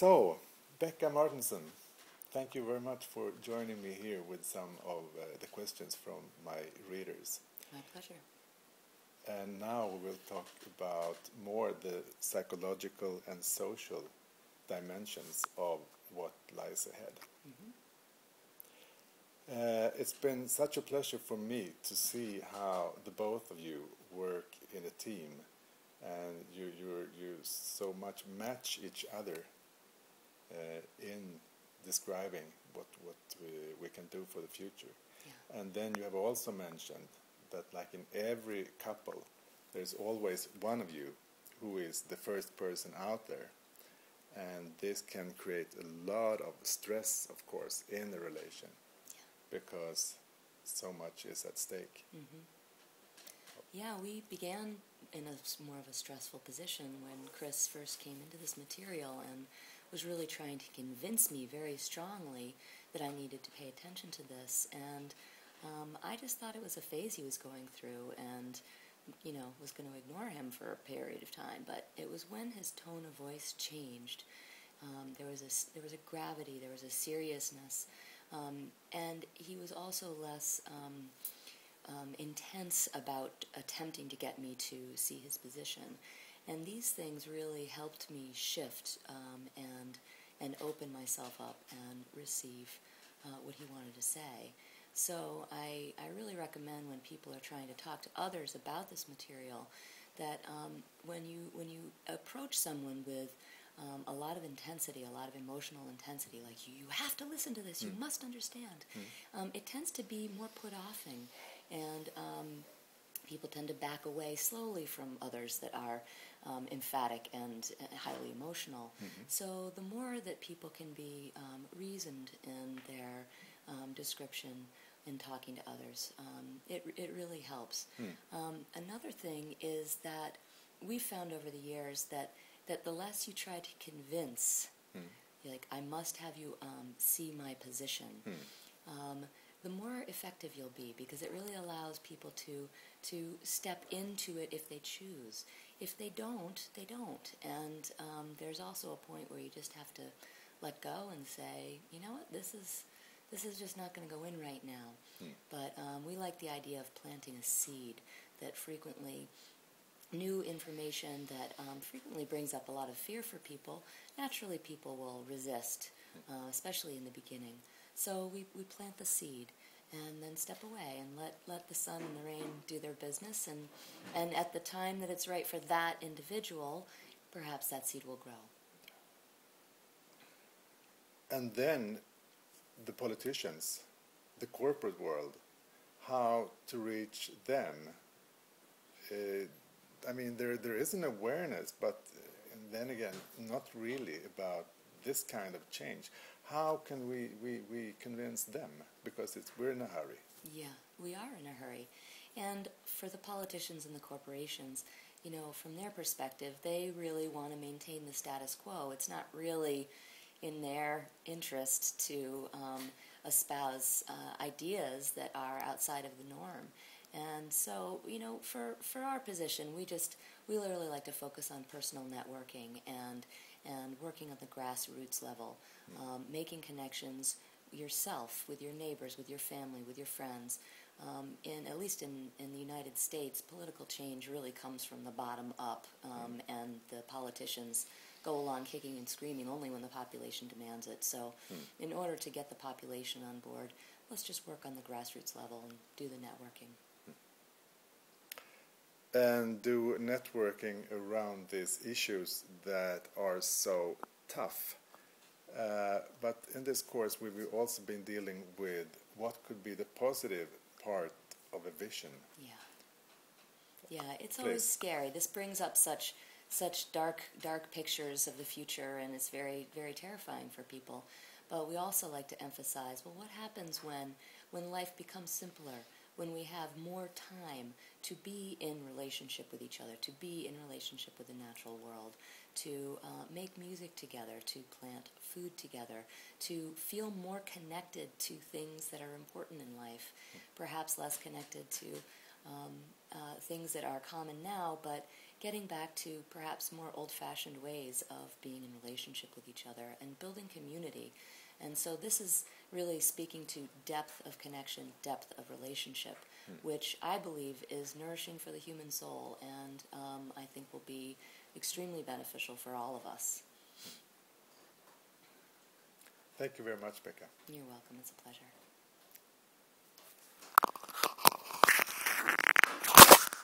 So, Becca Martenson, thank you very much for joining me here with some of the questions from my readers. My pleasure. And now we will talk about more the psychological and social dimensions of what lies ahead. It's been such a pleasure for me to see how the both of you work in a team, and you so much match each other in describing what we can do for the future. Yeah. And then you have also mentioned that, like in every couple, there's always one of you who is the first person out there, and this can create a lot of stress, of course, in the relation, because so much is at stake. Yeah, we began in more of a stressful position when Chris first came into this material and was really trying to convince me very strongly that I needed to pay attention to this. And I just thought it was a phase he was going through, and was going to ignore him for a period of time. But it was when his tone of voice changed. There was a gravity, there was a seriousness, and he was also less intense about attempting to get me to see his position. And these things really helped me shift and open myself up and receive what he wanted to say. So I really recommend, when people are trying to talk to others about this material, that when you approach someone with a lot of intensity, a lot of emotional intensity, like you have to listen to this, you must understand, it tends to be more put-offing, and people tend to back away slowly from others that are emphatic and highly emotional. So the more that people can be reasoned in their description in talking to others, it really helps. Another thing is that we've found over the years that the less you try to convince, like, I must have you see my position, the more effective you'll be, because it really allows people to step into it if they choose. If they don't, they don't. And there's also a point where you just have to let go and say, you know what, this is just not going to go in right now. But we like the idea of planting a seed that frequently, new information that frequently brings up a lot of fear for people. Naturally, people will resist, especially in the beginning. So we plant the seed and then step away and let the sun and the rain do their business. And at the time that it's right for that individual, perhaps that seed will grow. And then the politicians, the corporate world, how to reach them. I mean, there is an awareness, but then again, not really about this kind of change. How can we convince them? Because we're in a hurry. Yeah, we are in a hurry. And for the politicians and the corporations, from their perspective, they really want to maintain the status quo. It's not really in their interest to espouse ideas that are outside of the norm. And so, for our position, we literally like to focus on personal networking and working at the grassroots level, making connections yourself with your neighbors, with your family, with your friends. At least in the United States, political change really comes from the bottom up, and the politicians go along kicking and screaming only when the population demands it. So in order to get the population on board, let's just work on the grassroots level and do the networking. And do networking around these issues that are so tough. But in this course, we've also been dealing with what could be the positive part of a vision. Yeah, it's always scary. This brings up such dark pictures of the future, and it's very, very terrifying for people. But we also like to emphasize, well, what happens when life becomes simpler, when we have more time to be in relationship with each other, to be in relationship with the natural world, to make music together, to plant food together, to feel more connected to things that are important in life, perhaps less connected to things that are common now, but getting back to perhaps more old-fashioned ways of being in relationship with each other and building community. And so this is really speaking to depth of connection, depth of relationship, which I believe is nourishing for the human soul, and I think will be extremely beneficial for all of us. Thank you very much, Becca. You're welcome. It's a pleasure.